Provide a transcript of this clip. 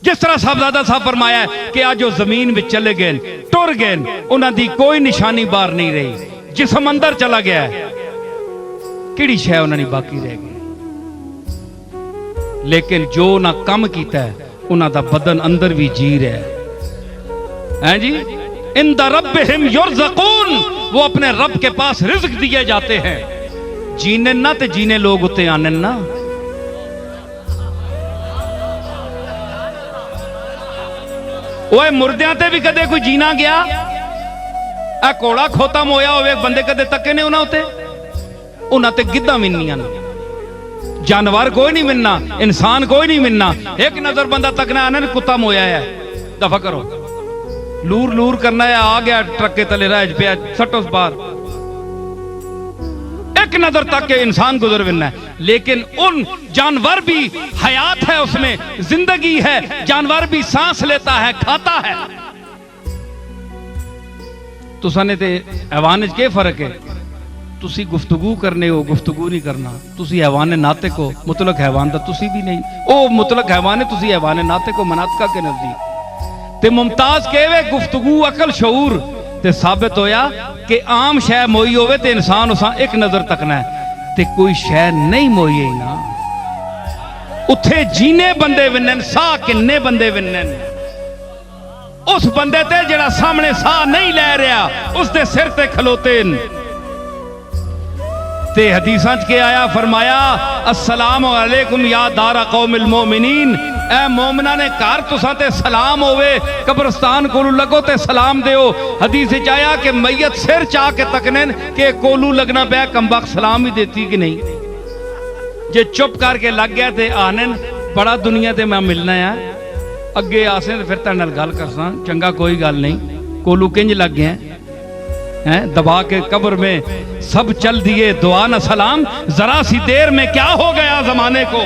जिस तरह साहबजादा साहब फरमाया है कि आज जो जमीन में चले गए टुर गए उन्होंने कोई निशानी बाहर नहीं रही, जिसम अंदर चला गया है, किड़ी शय उन्होंने बाकी रह गई। लेकिन जो ना कम किया है उन्होंने बदन अंदर भी जी रहा है जी। इंदा रब्बिहिम युरज़क़ून, वो अपने रब के पास रिज़्क दिए जाते हैं। जीने ना ते जीने लोग उते आने ना। ओए मुर्दियां ते भी कदे कोई जीना गया? आ कोड़ा खोतम होया होवे बंदे कदे तके ने उन्हां उते? उन्हां ते गिद्दां मिलनियां ने, जानवर कोई नहीं मिलना, इंसान कोई नहीं मिलना। एक नजर बंदा तकना आने कुत्ता मोया है, दफा करो। लूर लूर करना है, आ गया ट्रक के तले रह पे सटो बार, एक नजर तक के इंसान गुजर मिलना है। लेकिन उन जानवर भी हयात है, उसमें जिंदगी है, जानवर भी सांस लेता है, खाता है। तुसाने ते हैवान के फर्क है? तुसी गुफ्तगू करने हो, गुफ्तगू नहीं करना। तुसी हैवान नाते को, मुतलक हैवान दा तुसी भी नहीं। ओ मुतलक हैवान है, तुसी हैवान नाते को मनातका के नजदीक। ते मुमताज कहवे गुफ्तगू अकल शऊर ते साबित होया कि आम शय मोई होवे ते इंसान उसा एक नजर तकना है, ते कोई शय नहीं मोई ही ना। उथे जीने बंदे विनन, साह किन्ने बंदे विनन। उस बंदे ते जेड़ा सामने साह नहीं लै रहा, उसके सिर ते खलोते ते हदीसां च के आया, फरमाया अस्सलाम अलैकुम या दारा कौमिल मोमिनीन, ए मोमना ने घर तुसा ते सलाम होवे, कब्रस्तान कोलू लगो ते सलाम देओ। हदीस च आया कि मैयत सिर चा के तकने के कोलू लगना पे कमबख्त सलाम ही देती कि नहीं। जे चुप करके लग गया ते आने बड़ा दुनिया ते मैं मिलना है, अगे आसे फिर तेरे नाल गल करसा, चंगा कोई गल नहीं। कोलू किंज लग गया हैं, दबा के कब्र में सब चल दिए दुआ न सलाम, जरा सी देर में क्या हो गया जमाने को।